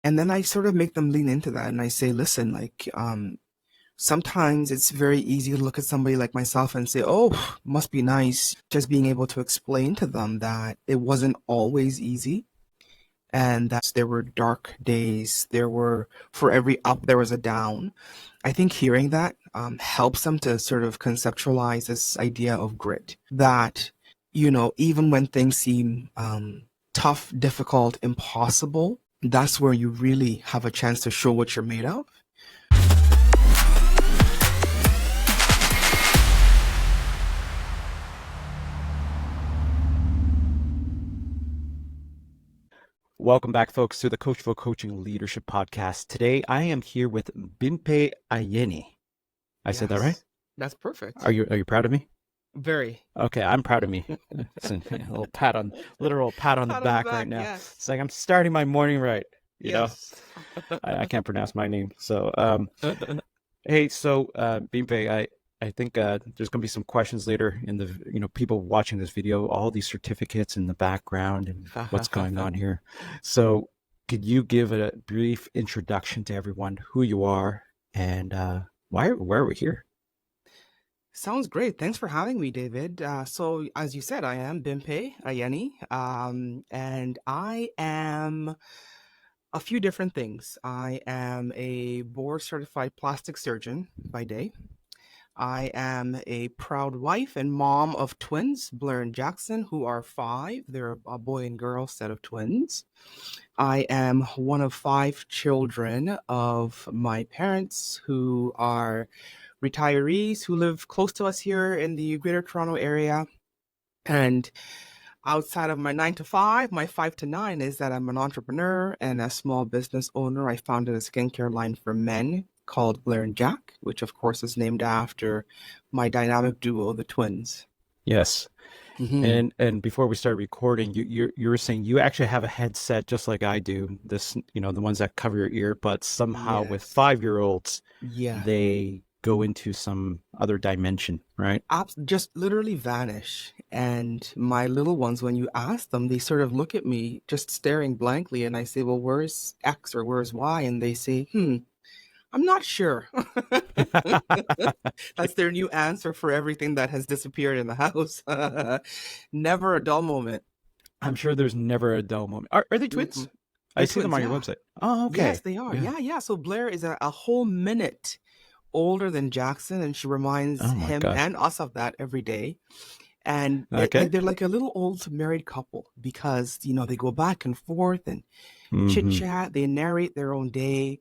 And then I sort of make them lean into that and I say, listen, like, sometimes it's very easy to look at somebody like myself and say, oh, must be nice. Just being able to explain to them that it wasn't always easy and that there were dark days. For every up, there was a down. I think hearing that helps them to sort of conceptualize this idea of grit that, even when things seem tough, difficult, impossible, that's where you really have a chance to show what you're made of. Welcome back, folks, to the Coachful Coaching Leadership Podcast. Today, I am here with Bimpe Ayeni. I said that right? That's perfect. Are you proud of me? Very. Okay, I'm proud of me. It's a literal pat on the back right now. Yes. It's like I'm starting my morning right. You know, Yes. I can't pronounce my name. So, hey, Bimpe, I think there's going to be some questions later in the, people watching this video, all these certificates in the background and what's going on here. So could you give a brief introduction to everyone, who you are and why are we here? Sounds great. Thanks for having me, David. So as you said, I am Bimpe Ayeni, and I am a few different things. I am a board certified plastic surgeon by day. I am a proud wife and mom of twins, Blair and Jackson, who are 5. They're a boy and girl set of twins. I am one of 5 children of my parents who are retirees who live close to us here in the Greater Toronto area. And outside of my 9 to 5, my 5 to 9 is that I'm an entrepreneur and a small business owner. I founded a skincare line for men called Blair and Jack, which of course is named after my dynamic duo, the twins. Yes. Mm-hmm. And before we start recording, you were saying you actually have a headset just like I do. This, the ones that cover your ear, but somehow with Yes. 5-year-olds, Yeah. they go into some other dimension, right? Just literally vanish. And my little ones, when you ask them, they sort of look at me just staring blankly. And I say, well, where's X or where's Y? And they say, I'm not sure. That's their new answer for everything that has disappeared in the house. Never a dull moment. I'm sure there's never a dull moment. Are they twins? Mm-mm. I They're see them twins, on your yeah. website. Oh, okay. Yes, they are. Yeah. So Blair is a whole minute older than Jackson, and she reminds Oh my him gosh. and us of that every day. And Okay. they're like a little old married couple because, they go back and forth and chit Mm-hmm. chat. They narrate their own day.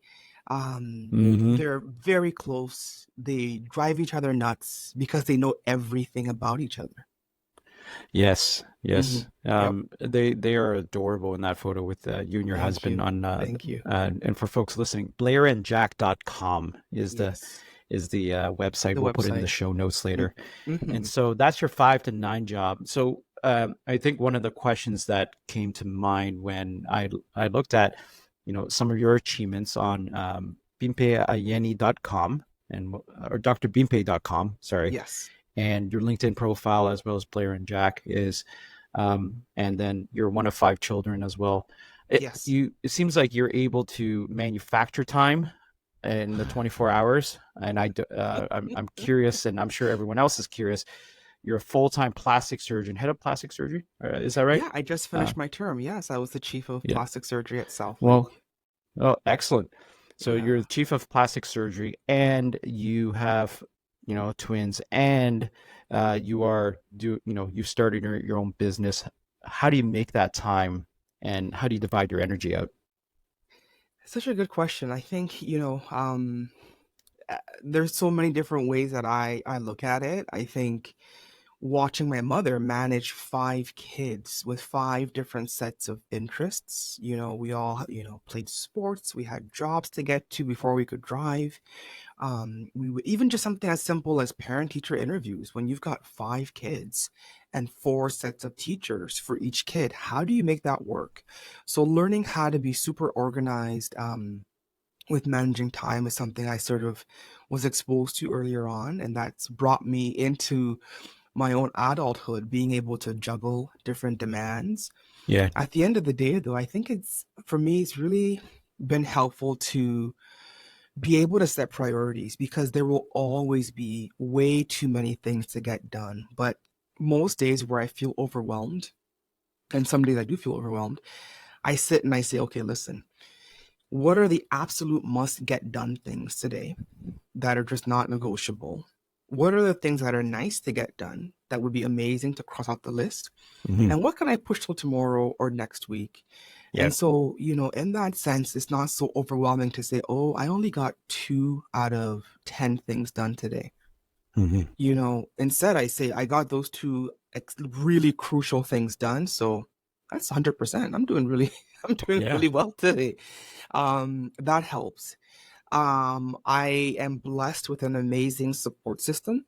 Mm-hmm. They're very close. They drive each other nuts because they know everything about each other. Yes. Yes. Yep. They are adorable in that photo with you and your Thank husband you. on Thank you. and for folks listening, blairandjack.com is the Yes. website. The We'll put it in the website. show notes later. Mm-hmm. And so that's your 5 to 9 job. So I think one of the questions that came to mind when I looked at, some of your achievements on bimpeayeni.com or drbimpe.com, sorry. Yes. And your LinkedIn profile as well as Blair and Jack is, and then you're one of 5 children as well. Yes. It seems like you're able to manufacture time in the 24 hours. And I'm curious, and I'm sure everyone else is curious. You're a full-time plastic surgeon, head of plastic surgery. Is that right? Yeah, I just finished my term. Yes, I was the chief of Yeah. plastic surgery at South Well, Lake. oh, excellent. So Yeah. you're the chief of plastic surgery, and you have, twins, and you started your own business. How do you make that time, and how do you divide your energy out? Such a good question. I think, there's so many different ways that I look at it. I think watching my mother manage 5 kids with 5 different sets of interests. We all, played sports. We had jobs to get to before we could drive. We would even just something as simple as parent-teacher interviews. When you've got 5 kids and 4 sets of teachers for each kid, how do you make that work? So learning how to be super organized, with managing time is something I sort of was exposed to earlier on, and that's brought me into my own adulthood, being able to juggle different demands. Yeah. At the end of the day, though, I think for me, it's really been helpful to be able to set priorities because there will always be way too many things to get done. But most days where I feel overwhelmed, and some days I do feel overwhelmed, I sit and I say, okay, listen, what are the absolute must get done things today that are just not negotiable? What are the things that are nice to get done that would be amazing to cross off the list? Hmm. And what can I push till tomorrow or next week? Yeah. And so, in that sense, it's not so overwhelming to say, oh, I only got 2 out of 10 things done today. Hmm. Instead, I say I got those two really crucial things done. So that's 100%. I'm doing Yeah. really well today. That helps. I am blessed with an amazing support system.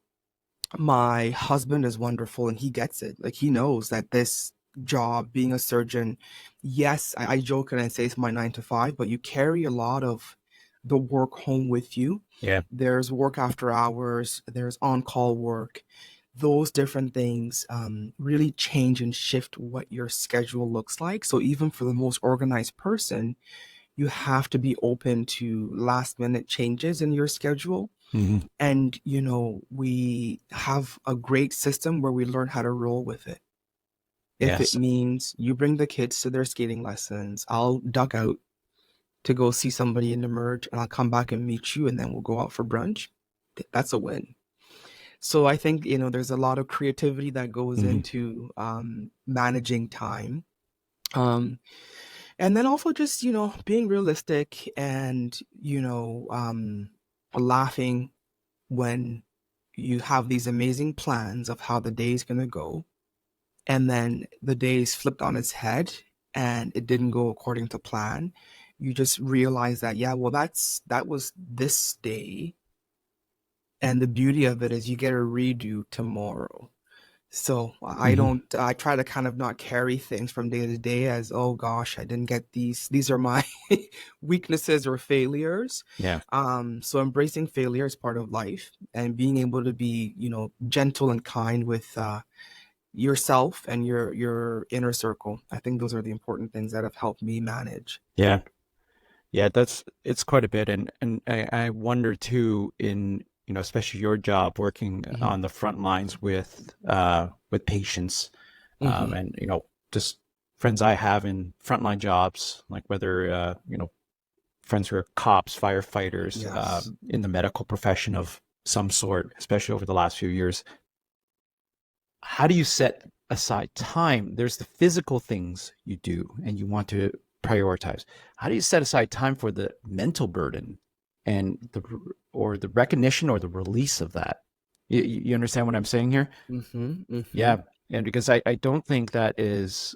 My husband is wonderful and he gets it. Like he knows that this job, being a surgeon, yes, I joke and I say it's my 9 to 5, but you carry a lot of the work home with you. Yeah. There's work after hours, there's on-call work. Those different things really change and shift what your schedule looks like. So even for the most organized person, you have to be open to last minute changes in your schedule. Hmm. And, we have a great system where we learn how to roll with it. If it Yes. means you bring the kids to their skating lessons, I'll duck out to go see somebody in the merge and I'll come back and meet you and then we'll go out for brunch. That's a win. So I think, there's a lot of creativity that goes Hmm. into managing time. Um, and then also just, being realistic and, laughing when you have these amazing plans of how the day's going to go, and then the day's flipped on its head and it didn't go according to plan. You just realize that, yeah, well, that was this day. And the beauty of it is you get a redo tomorrow. So Hmm. I try to kind of not carry things from day to day as, oh gosh, I didn't get these. These are my weaknesses or failures. Yeah. So embracing failure is part of life and being able to be, gentle and kind with yourself and your inner circle. I think those are the important things that have helped me manage. Yeah. Yeah, it's quite a bit, and I wonder too, in especially your job working Hmm. on the front lines with patients, Hmm. and just friends I have in frontline jobs, like whether friends who are cops, firefighters, Yes. in the medical profession of some sort, especially over the last few years. How do you set aside time? There's the physical things you do and you want to prioritize. How do you set aside time for the mental burden and the recognition or the release of that? You understand what I'm saying here? Hmm. Hmm. Yeah. And because I don't think that is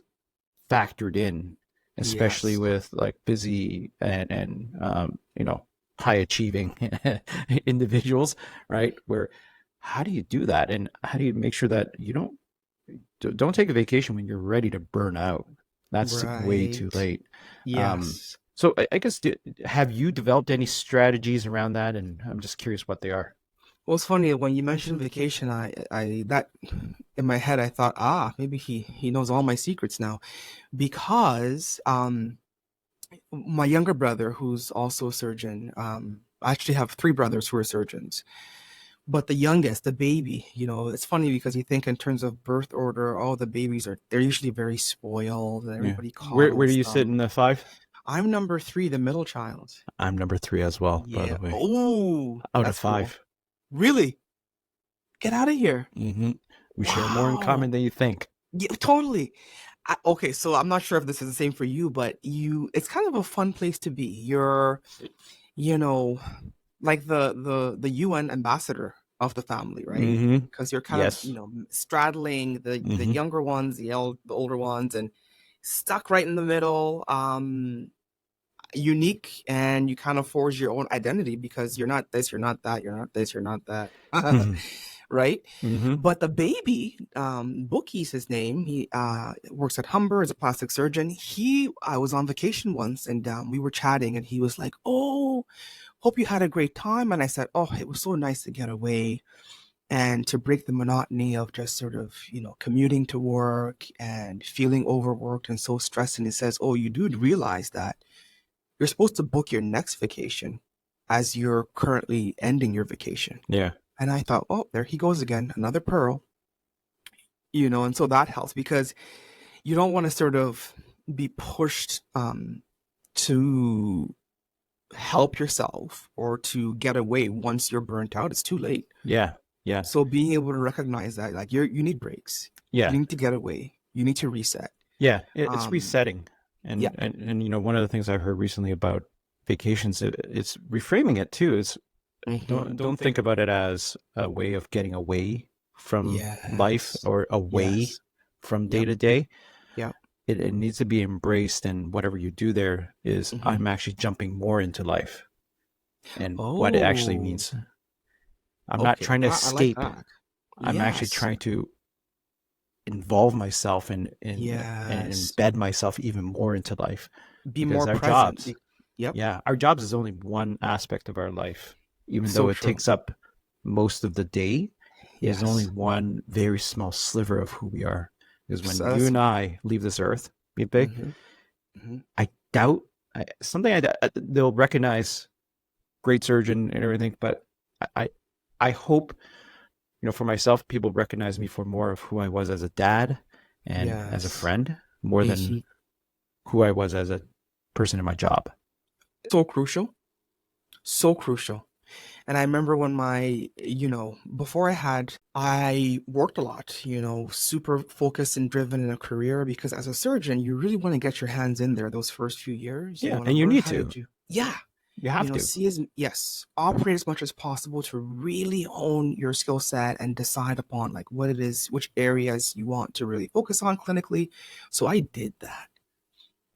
factored in, especially Yes. with like busy and high achieving individuals, right? Where how do you do that, and how do you make sure that you don't take a vacation when you're ready to burn out? That's way too Right. late. Um, Yes. so I guess have you developed any strategies around that? And I'm just curious what they are. Well, it's funny when you mentioned vacation. I that in my head, I thought, maybe he knows all my secrets now, because my younger brother, who's also a surgeon, I actually have three brothers who are surgeons, but the youngest, the baby, it's funny because you think in terms of birth order, oh, the babies they're usually very spoiled and Yeah. everybody Where do coddles you sit them. in the five? I'm number three, the middle child. I'm number three as well, by Yeah. the way, Oh, out of that's cool. five. Really? Get out of here. Hmm. We share more in Wow. common than you think. Yeah, totally. Okay, so I'm not sure if this is the same for you, but it's kind of a fun place to be. You're, you know, like the UN ambassador of the family, right? Hmm. Because you're kind of, Yes. straddling the Hmm. younger ones, the older ones, and stuck right in the middle. Unique, and you kind of forge your own identity because you're not this, you're not that, you're not this, you're not that. Hmm. Right? Hmm. But the baby, Bookie's his name. He works at Humber as a plastic surgeon. I was on vacation once, and we were chatting, and he was like, "Oh, hope you had a great time." And I said, "Oh, it was so nice to get away and to break the monotony of just sort of, commuting to work and feeling overworked and so stressed." And he says, "Oh, you do realize that." you're supposed to book your next vacation as you're currently ending your vacation. Yeah. And I thought, oh, there he goes again, another pearl, and so that helps because you don't want to sort of be pushed to help yourself or to get away once you're burnt out. It's too late. Yeah. Yeah. So being able to recognize that, like, you need breaks, Yeah. you need to get away, you need to reset. Yeah. It's Um, resetting. yeah. And one of the things I've heard recently about vacations, it's reframing it too. Is don't think about it as a way of getting away from life Yes. or away Yes. from day Yep. to day. Yep. It needs to be embraced, and whatever you do there is Mm-hmm. I'm actually jumping more into life and what it actually Oh, means. I'm not okay. trying to I like escape. that. I'm actually Yes. trying to involve myself and Yes. embed myself even more into life, Be because more our present. jobs, Yep. yeah, our jobs is only one aspect of our life, even though So it true. takes up most of the day. Is only Yes. one very small sliver of who we are. Because when So you that's. and I leave this earth, be big, Mm-hmm. Mm-hmm. I doubt they'll recognize great surgeon and everything, but I I hope, for myself, people recognize me for more of who I was as a dad and as a Yes. friend, more than Mm-hmm. who I was as a person in my job. So crucial. So crucial. And I remember when before I worked a lot, super focused and driven in a career because as a surgeon, you really want to get your hands in there those first few years. You Yeah, want to and you learn need how to to. do, yeah, You have to. operate as much as possible to really hone your skill set and decide upon like what it is, which areas you want to really focus on clinically. So I did that.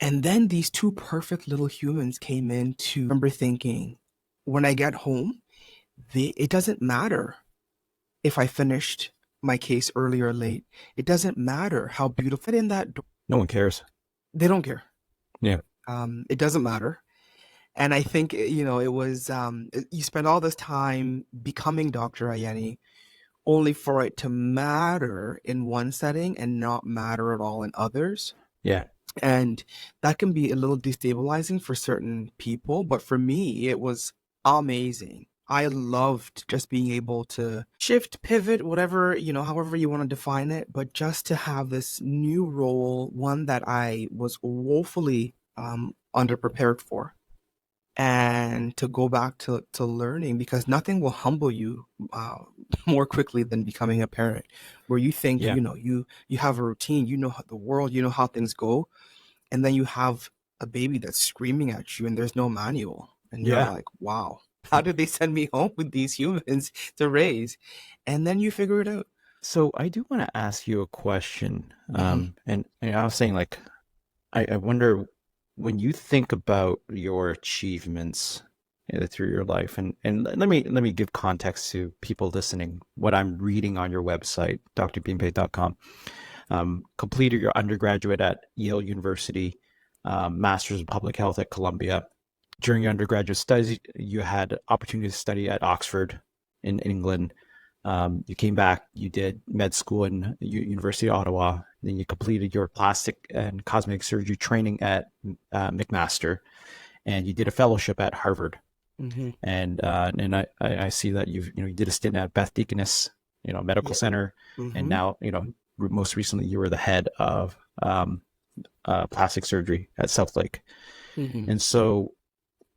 And then these two perfect little humans came in to remember thinking, when I get home, it doesn't matter if I finished my case early or late. It doesn't matter how beautiful in that door. No one cares. They don't care. Yeah. It doesn't matter. And I think, it was, you spend all this time becoming Dr. Ayeni only for it to matter in one setting and not matter at all in others. Yeah. And that can be a little destabilizing for certain people, but for me, it was amazing. I loved just being able to shift, pivot, whatever, however you want to define it, but just to have this new role, one that I was woefully underprepared for, and to go back to learning because nothing will humble you more quickly than becoming a parent, where you think, Yeah. you have a routine, the world, how things go, and then you have a baby that's screaming at you and there's no manual and you're Yeah. like, wow, how did they send me home with these humans to raise? And then you figure it out. So I do want to ask you a question. Hmm. And I was saying, like, I wonder, when you think about your achievements through your life, and let me give context to people listening. What I'm reading on your website, drbimpe.com. Completed your undergraduate at Yale University, master's in public health at Columbia. During your undergraduate studies, you had opportunity to study at Oxford in England. You came back, you did med school in University of Ottawa, then you completed your plastic and cosmetic surgery training at McMaster, and you did a fellowship at Harvard. Hmm. And I see that you did a stint at Beth Deaconess, Medical Yeah. Center, and Hmm. now most recently you were the head of plastic surgery at Southlake. Hmm. And so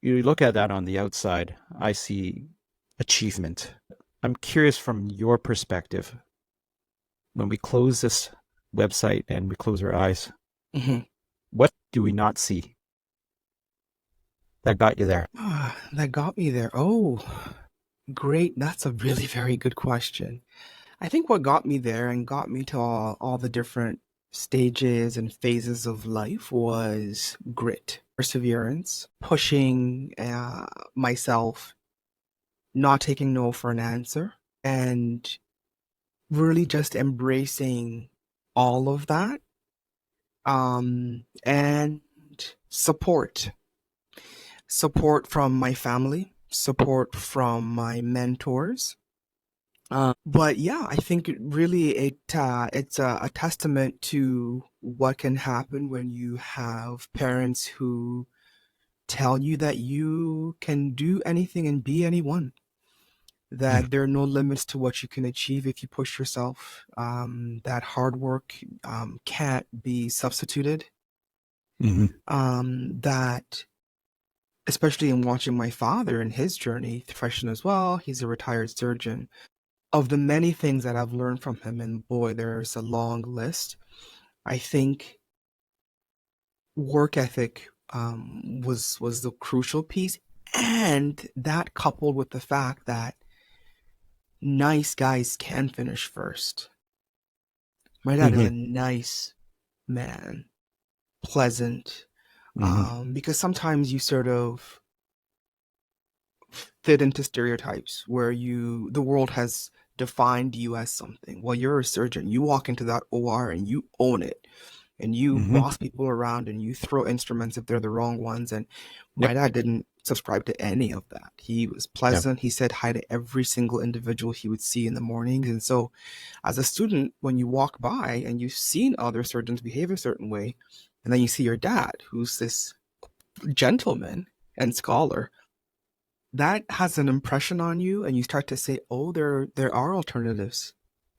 you look at that on the outside, I see achievement. I'm curious, from your perspective, when we close this website and we close our eyes, Hmm. what do we not see that got you there? That got me there. Oh, great. That's a really very good question. I think what got me there and got me to all the different stages and phases of life was grit, perseverance, pushing myself, not taking no for an answer, and really just embracing all of that. And support from my family, support from my mentors. But yeah, I think it's a testament to what can happen when you have parents who tell you that you can do anything and be anyone, Mm. that there are no limits to what you can achieve if you push yourself, that hard work can't be substituted, Hmm. that especially in watching my father and his journey, profession as well, he's a retired surgeon, of the many things that I've learned from him, and boy, there's a long list. I think work ethic was the crucial piece, and that coupled with the fact that nice guys can finish first. My dad is Hmm. a nice man, pleasant, Hmm. because sometimes you sort of fit into stereotypes where the world has defined you as something. Well, you're a surgeon. You walk into that OR and you own it, and you Hmm. boss people around and you throw instruments if they're the wrong ones. And my Yep. dad didn't subscribe to any of that. He was Yep. pleasant. He said hi to every single individual he would see in the mornings. And so, as a student, when you walk by and you've seen other surgeons behave a certain way, and then you see your dad, who's this gentleman and scholar, that has an impression on you, and you start to say, oh, there are alternatives.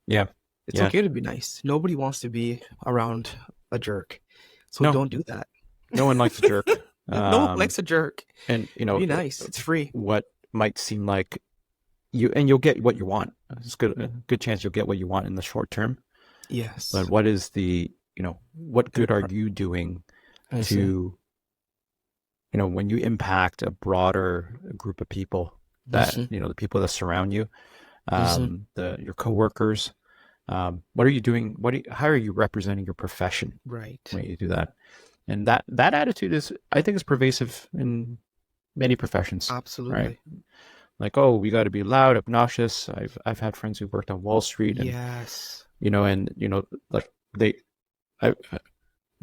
Yeah. It's Yeah. okay to be nice. Nobody wants to be around a jerk, so No, don't do that. no one likes a jerk. No one likes a jerk. And Be nice. It's free. what might seem like you'll get what you want. It's good, a good chance you'll get what you want in the short term. But Yes. what is what good are Imp- you doing I see. to, when you impact a broader group of people that, Mhm, the people that surround you, mhm. your coworkers, what are you doing? How are you representing your profession Right. when you do that? And that attitude I think is pervasive in many professions, right? Absolutely. Like, oh, we got to be loud, obnoxious. I've had friends who worked on Wall Street, and Yes. like they, I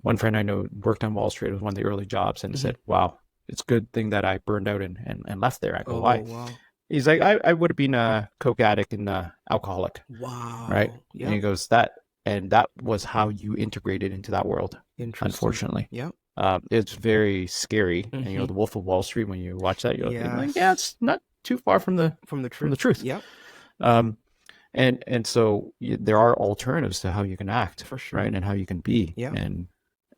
one friend I know worked on Wall Street. It was one of the early jobs, and Mhm. said, "Wow, it's a good thing that I burned out and left there." I go, Oh, "Why?" wow. He's like, "I would have been a coke addict and alcoholic, right?" Wow. And he Yep. goes, and that was how you integrated into that world, Interesting. unfortunately. Yep. It's very scary. And Mhm. The Wolf of Wall Street, when you watch that, you're like, yeah, Yes. it's not too far from the From the from the truth. truth. Yep. Um, and so there are alternatives to how you can act, For sure. right, and how you can be, Yep. and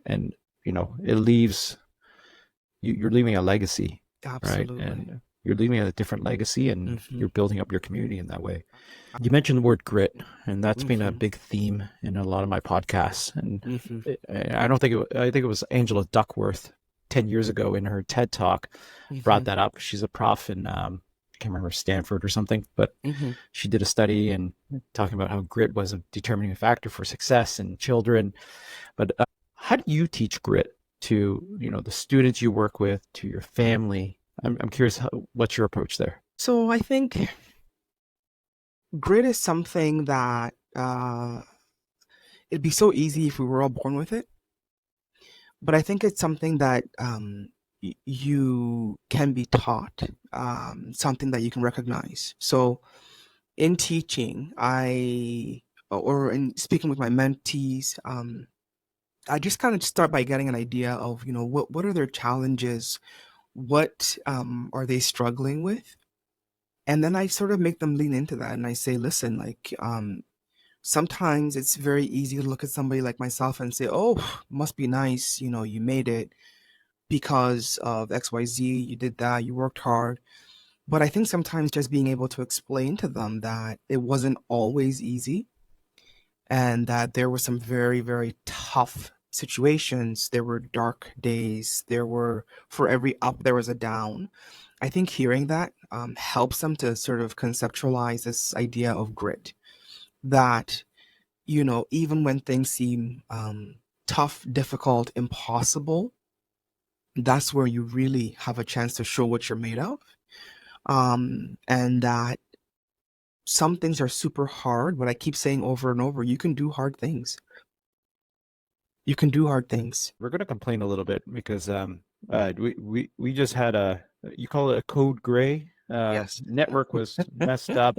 it leaves you're leaving a legacy, right, Absolutely. and you're leaving a different legacy, and Mhm. you're building up your community in that way. You mentioned the word grit, and that's been a Mhm. big theme in a lot of my podcasts. And Mhm. I don't think I think it was Angela Duckworth 10 years ago in her TED talk brought Mhm. that up. She's a prof in I can't remember, Stanford or something, but Mhm. she did a study and talking about how grit was a determining factor for success in children. But how do you teach grit to the students you work with, to your family? I'm curious what's your approach there? So I think grit is something that it'd be so easy if we were all born with it, but I think it's something that you can be taught, something that you can recognize. So in teaching, or in speaking with my mentees, I just kind of start by getting an idea of, what are their challenges, what are they struggling with, and then I sort of make them lean into that, and I say, listen, like, sometimes it's very easy to look at somebody like myself and say, oh, must be nice, you made it because of XYZ, you did that, you worked hard. But I think sometimes just being able to explain to them that it wasn't always easy, and that there were some very, very tough situations. There were dark days. For every up, there was a down. I think hearing that helps them to sort of conceptualize this idea of grit, that, even when things seem tough, difficult, impossible, that's where you really have a chance to show what you're made of. And that some things are super hard, but I keep saying over and over, you can do hard things. You can do hard things. We're going to complain a little bit because we just had you call it a code gray Yes. network was messed up.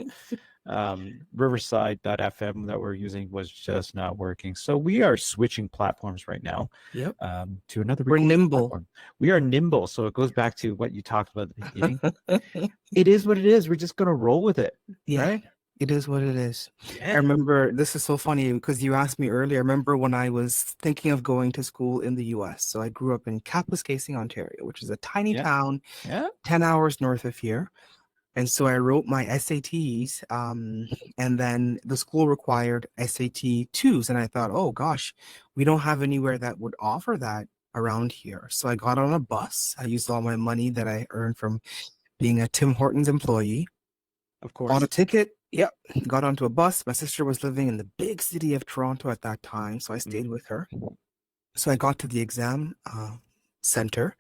Riverside.fm that we're using was just not working. So we are switching platforms right now Yep. to another We're recording nimble. platform. We are nimble. So it goes back to what you talked about at the beginning. It is what it is. We're just going to roll with it. Yeah, Right? it is what it is. I Yeah. remember this is so funny because you asked me earlier. I remember when I was thinking of going to school in the US. So I grew up in Kapuskasing, Ontario, which is a tiny Yeah. town Yeah. 10 hours north of here. And so I wrote my SATs, and then the school required SAT twos. And I thought, oh gosh, we don't have anywhere that would offer that around here. So I got on a bus. I used all my money that I earned from being a Tim Hortons employee, Of bought a course. ticket. Yep, got onto a bus. My sister was living in the big city of Toronto at that time, so I Mm, stayed with her. So I got to the exam center,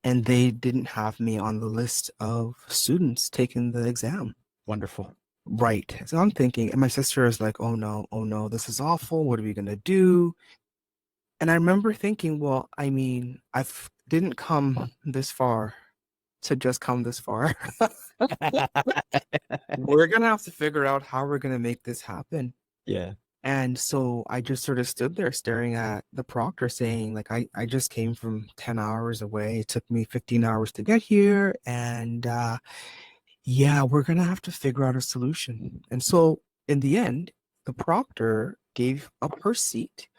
and they didn't have me on the list of students taking the exam. wonderful. Right. So I'm thinking, and my sister is like, oh no, this is awful. What are we gonna do? And I remember thinking, well, I mean, I've didn't come this far to just come this far. We're gonna have to figure out how we're gonna make this happen. Yeah. And so I just sort of stood there staring at the proctor saying, like, I just came from 10 hours away. It took me 15 hours to get here. And yeah, we're gonna have to figure out a solution. And so in the end, the proctor gave up her seat.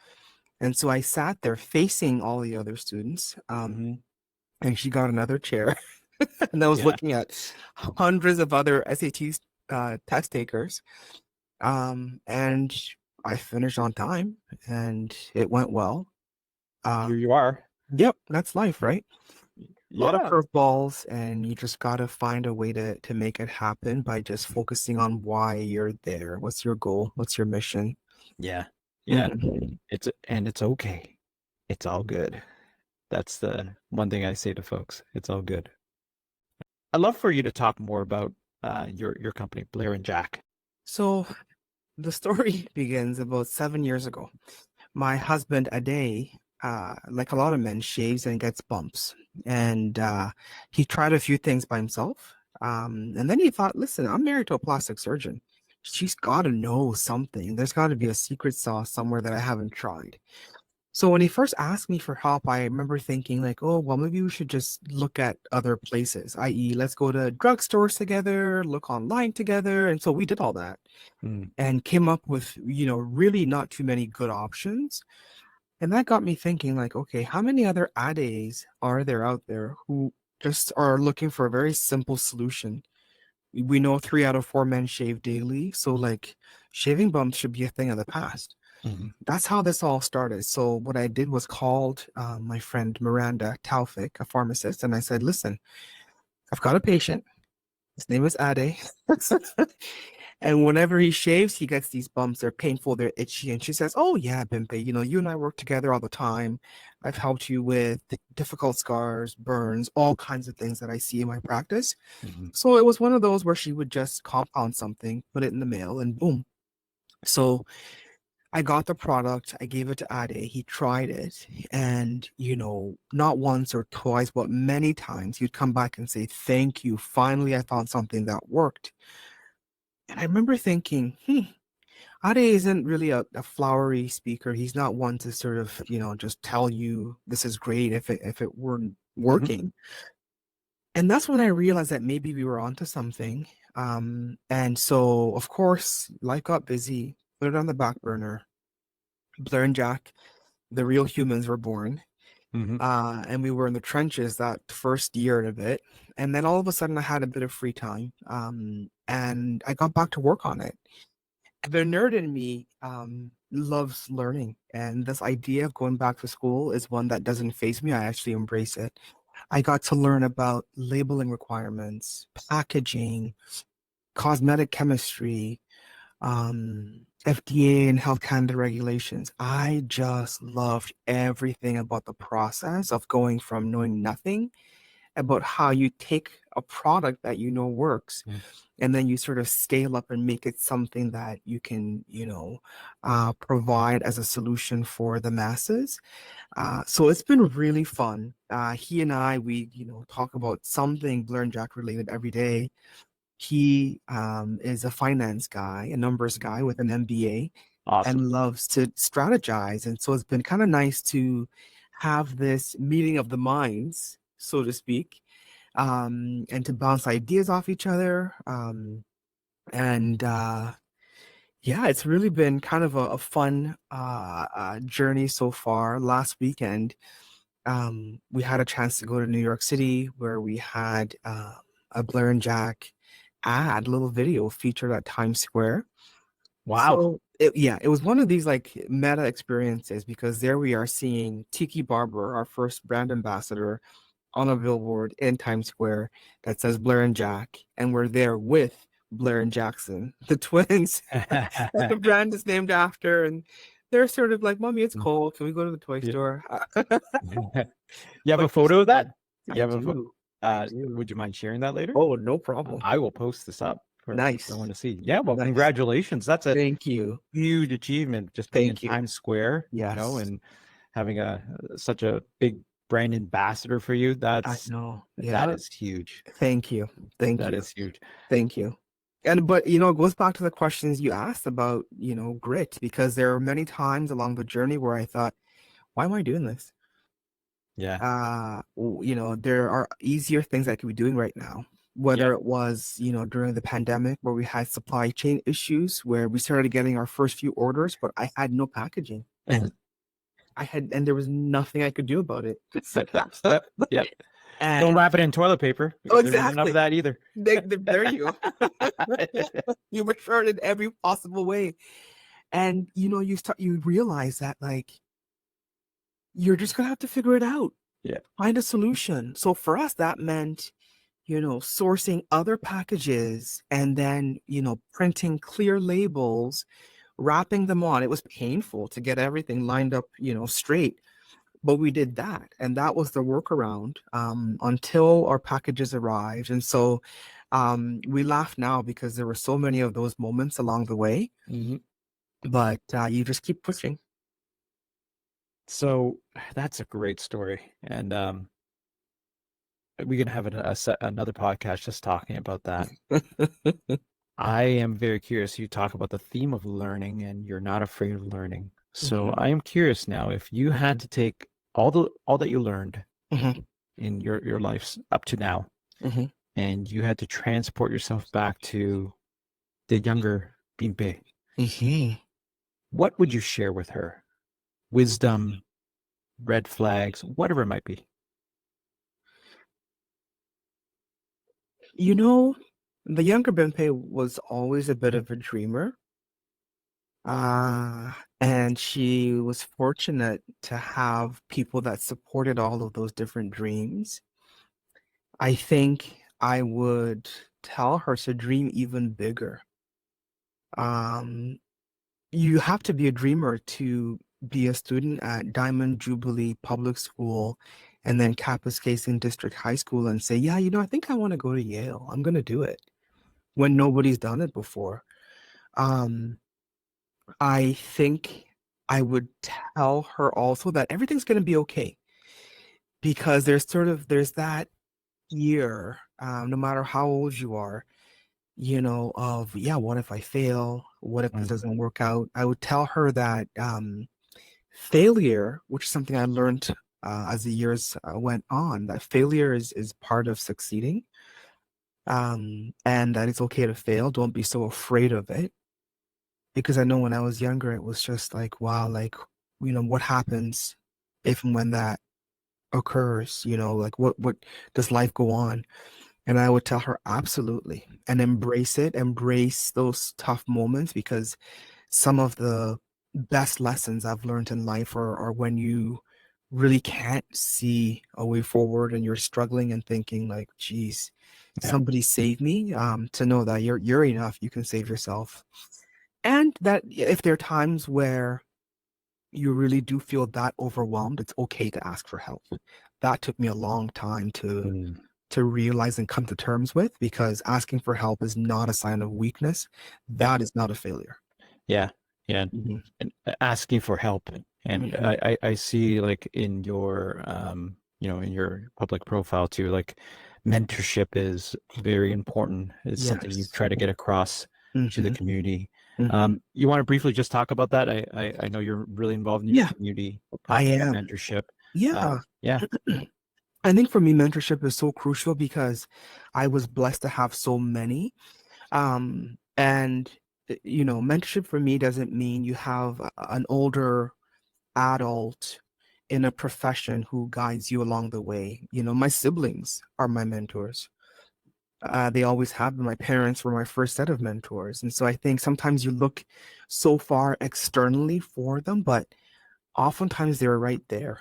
And so I sat there facing all the other students. Hmm. And she got another chair. And I was Yeah. looking at hundreds of other SAT test takers. And I finished on time and it went well. Here Um, you are. yep, that's life, right? A lot of Yeah. curveballs, and you just gotta find a way to make it happen by just focusing on why you're there. What's your goal? What's your mission? Yeah. Yeah. Mhm. It's okay. It's all good. That's the one thing I say to folks. It's all good. I'd love for you to talk more about your company, Blair and Jack. So the story begins about 7 years ago. My husband, Ade, like a lot of men, shaves and gets bumps. And he tried a few things by himself. And then he thought, listen, I'm married to a plastic surgeon. She's got to know something. There's got to be a secret sauce somewhere that I haven't tried. So when he first asked me for help, I remember thinking like, oh, well, maybe we should just look at other places, i.e., let's go to drugstores together, look online together. And so we did all that Mm, and came up with, really not too many good options. And that got me thinking, like, okay, how many other ades are there out there who just are looking for a very simple solution? We know 3 out of 4 men shave daily, so like shaving bumps should be a thing of the past. mhm. That's how this all started. So what I did was called my friend Miranda Taufik, a pharmacist, and I said, listen, I've got a patient. His name is Ade. And whenever he shaves, he gets these bumps. They're painful, they're itchy. And she says, oh, yeah, Bimpe, you and I work together all the time. I've helped you with difficult scars, burns, all kinds of things that I see in my practice. Mhm. So it was one of those where she would just compound something, put it in the mail, and boom. So I got the product, I gave it to Ade, he tried it, and not once or twice, but many times he'd come back and say, thank you. Finally, I found something that worked. And I remember thinking, Ade isn't really a flowery speaker. He's not one to sort of, just tell you this is great if it weren't Mhm. working. And that's when I realized that maybe we were onto something. And so of course, life got busy, put it on the back burner. Blair and Jack, the real humans, were born. Mhm. And we were in the trenches that first year and a bit. And then all of a sudden I had a bit of free time. And I got back to work on it. The nerd in me loves learning, and this idea of going back to school is one that doesn't faze me. I actually embrace it. I got to learn about labeling requirements, packaging, cosmetic chemistry, FDA and Health Canada regulations. I just loved everything about the process of going from knowing nothing about how you take a product that works, Mm. and then you sort of scale up and make it something that you can provide as a solution for the masses. So it's been really fun. He and I, we talk about something Blair and Jack related every day. He is a finance guy, a numbers guy with an MBA, Awesome. and loves to strategize. And so it's been kind of nice to have this meeting of the minds, so to speak, and to bounce ideas off each other. And Yeah, it's really been kind of a fun journey so far. Last weekend, we had a chance to go to New York City where we had a Blair and Jack little video featured at Times Square. Wow. So yeah, it was one of these like meta experiences because there we are seeing Tiki Barber, our first brand ambassador, on a billboard in Times Square that says Blair and Jack, and we're there with Blair and Jackson, the twins that the brand is named after, and they're sort of like, "Mommy, it's cold. Can we go to the toy Yeah. store?" You have a But photo of that? I You have a do, I do. would you mind sharing that later? Oh, no problem. I will post this up for someone Nice, to see. Yeah, well, nice. congratulations. That's a Thank you, huge achievement, just being in thank you. Times Square, Yes, and having a such a big brand ambassador for you. I know. That Yeah, is huge. thank you, thank That you, is huge. thank you. And but it goes back to the questions you asked about, grit, because there are many times along the journey where I thought, why am I doing this? Yeah. There are easier things I could be doing right now. Yeah. Whether it was, during the pandemic where we had supply chain issues where we started getting our first few orders, but I had no packaging. And there was nothing I could do about it. Yep. Don't And wrap it in toilet paper oh, because there wasn't enough of exactly. that either. There you go. You were short in every possible way. And you realize that like you're just gonna have to figure it out. Yeah. Find a solution. So for us, that meant, sourcing other packages and then, printing clear labels, wrapping them on. It was painful to get everything lined up, straight, but we did that. And that was the workaround until our packages arrived. And so we laugh now because there were so many of those moments along the way, Mhm. but you just keep pushing. So that's a great story, and we can have another podcast just talking about that. I am very curious. You talk about the theme of learning, and you're not afraid of learning. So Mhm, I am curious now, if you had to take all that you learned mhm, in your lives up to now, mhm. and you had to transport yourself back to the younger Bimpe, Mhm. what would you share with her? Wisdom, red flags, whatever it might be. You know, the younger Benpei was always a bit of a dreamer. And she was fortunate to have people that supported all of those different dreams. I think I would tell her to dream even bigger. Um, you have to be a dreamer to be a student at Diamond Jubilee Public School and then Kapuskasing District High School and say, yeah, I think I want to go to Yale. I'm going to do it when nobody's done it before. Um, I think I would tell her also that everything's going to be okay because there's that year, no matter how old you are, of yeah, what if I fail? What if this Mm. doesn't work out? I would tell her that failure, which is something I learned as the years went on, that failure is part of succeeding, and that it's okay to fail. Don't be so afraid of it because I know when I was younger, it was just like, wow, like, what happens if and when that occurs? Like what does life go on? And I would tell her absolutely and embrace it, embrace those tough moments because some of the best lessons I've learned in life are when you really can't see a way forward and you're struggling and thinking like, geez, Yeah. somebody save me. To know that you're enough, you can save yourself. And that if there are times where you really do feel that overwhelmed, it's okay to ask for help. That took me a long time Mm. to realize and come to terms with because asking for help is not a sign of weakness. That is not a failure. Yeah. Yeah. Mhm, And asking for help. And mhm, I see like in your in your public profile too, like mentorship is very important. It's something you Yes. try to get across to the Hmm. community. Hmm. You want to briefly just talk about that? I know you're really involved in your Yeah, community I talking about am. mentorship. Yeah. Yeah. I think for me, mentorship is so crucial because I was blessed to have so many. And mentorship for me doesn't mean you have an older adult in a profession who guides you along the way. My siblings are my mentors. They always have been. My parents were my first set of mentors. And so I think sometimes you look so far externally for them, but oftentimes they're right there.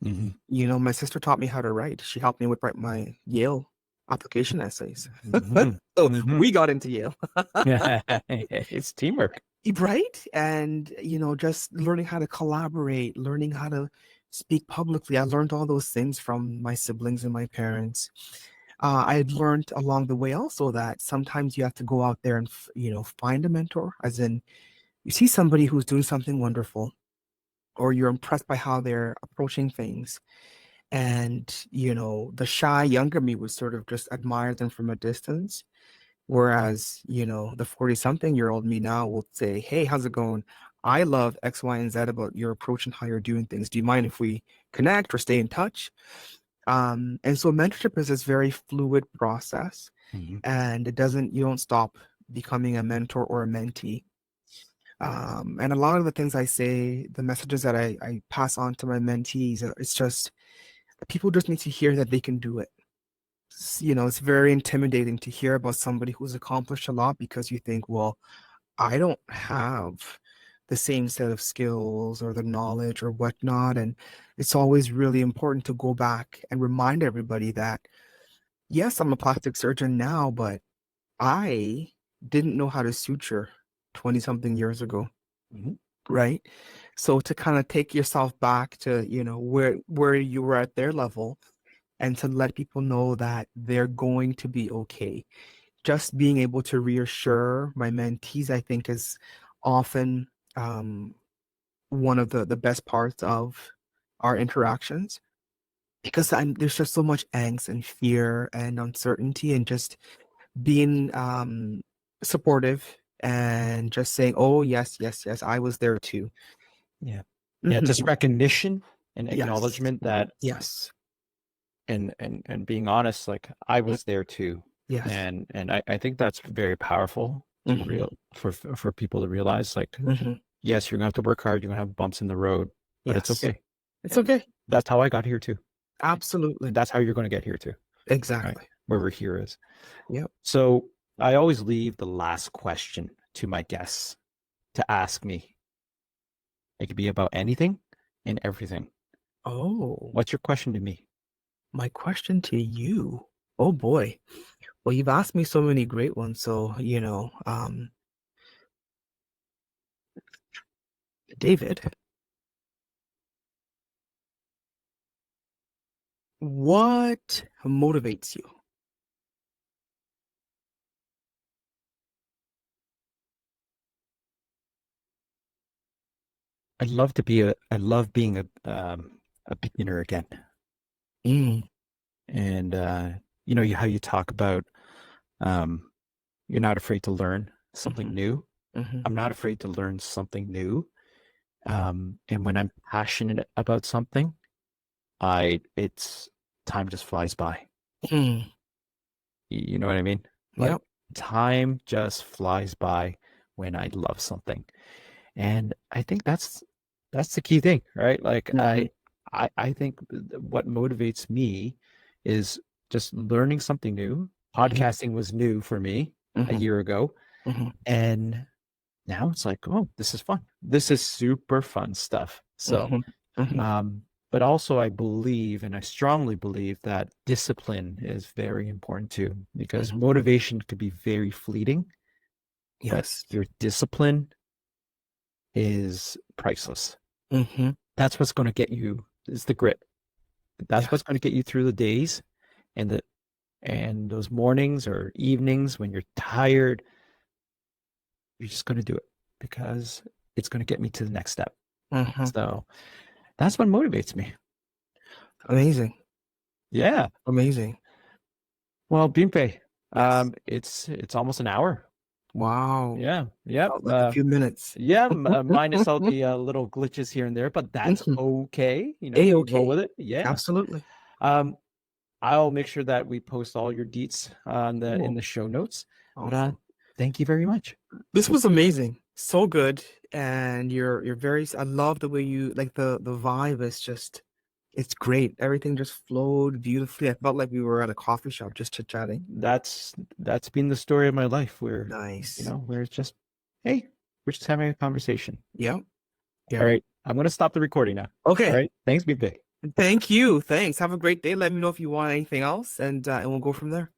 Hmm. My sister taught me how to write. She helped me with write my Yale application essays. Hmm. So Hmm. we got into Yale. It's teamwork. Right? And, just learning how to collaborate, learning how to speak publicly. I learned all those things from my siblings and my parents. I had learned along the way also that sometimes you have to go out there and, find a mentor, as in you see somebody who's doing something wonderful, or you're impressed by how they're approaching things. And, the shy younger me would sort of just admire them from a distance. Whereas, the 40-something-year-old me now will say, "Hey, how's it going? I love X, Y, and Z about your approach and how you're doing things. Do you mind if we connect or stay in touch?" And so mentorship is this very fluid process, Hmm. and you don't stop becoming a mentor or a mentee. And a lot of the things I say, the messages that I pass on to my mentees, it's just people just need to hear that they can do it. It's very intimidating to hear about somebody who's accomplished a lot because you think, well, I don't have the same set of skills or the knowledge or whatnot. And it's always really important to go back and remind everybody that, yes, I'm a plastic surgeon now, but I didn't know how to suture 20 something years ago. Hmm. Right. So to kind of take yourself back to, where you were at their level and to let people know that they're going to be okay. Just being able to reassure my mentees, I think, is often one of the best parts of our interactions because there's just so much angst and fear and uncertainty, and just being supportive and just saying, "Oh, yes, yes, yes, I was there too." Yeah. Yeah. Mhm. Just recognition and Yes, acknowledgement that yes, and being honest, like I was there too. yes. And I think that's very powerful to Hmm. real for people to realize, like, Hmm. yes, you're gonna have to work hard, you're gonna have bumps in the road, but it's Yes, okay. it's And okay. that's how I got here too. Absolutely. And that's how you're gonna get here too, right? Exactly. Where we're here is. Yep. So I always leave the last question to my guests to ask me. It could be about anything and everything. Oh, What's your question to me? my question to you. Oh boy. Well, you've asked me so many great ones. So, David, what motivates you? I love being a beginner again. Mm, And you know how you talk about um, you're not afraid to learn something hmm. new. Hmm. I'm not afraid to learn something new. And when I'm passionate about something, I it's time just flies by. Hmm. You know what I mean? Like Yep. time just flies by when I love something. And I think that's the key thing, right? Like Hmm. I think what motivates me is just learning something new. Hmm. Podcasting was new for me a Hmm. year ago, Hmm. and now it's like, oh, this is fun. This is super fun stuff. So, Hmm. Hmm. um, but also I believe, and I strongly believe that discipline is very important too, because Hmm. motivation could be very fleeting, but Yes. your discipline is priceless. Hmm. That's what's going to get you is the grit. That's Yes. what's going to get you through the days and those mornings or evenings when you're tired. You're just going to do it because it's going to get me to the next step. Hmm. So that's what motivates me. Amazing. Yeah. Amazing. Well, Bimpe, Yes. it's almost an hour. Wow. Yeah, yep. Felt like a few minutes. Yeah, minus all the little glitches here and there, but that's Mhm. okay. You know, we roll A-okay. with it. Yeah. Absolutely. Um, I'll make sure that we post all your deets on the in Cool. the show notes. But Awesome. thank you very much. This was amazing. So good. And you're very, I love the way you like the vibe is just it's great. Everything just flowed beautifully. I felt like we were at a coffee shop just chit-chatting. That's been the story of my life where, Nice. where it's just, hey, we're just having a conversation. Yep. All Yep. right, I'm gonna stop the recording now. All Okay. right, thanks, Bimpe. Thank you. Thanks. Have a great day. Let me know if you want anything else and we'll go from there.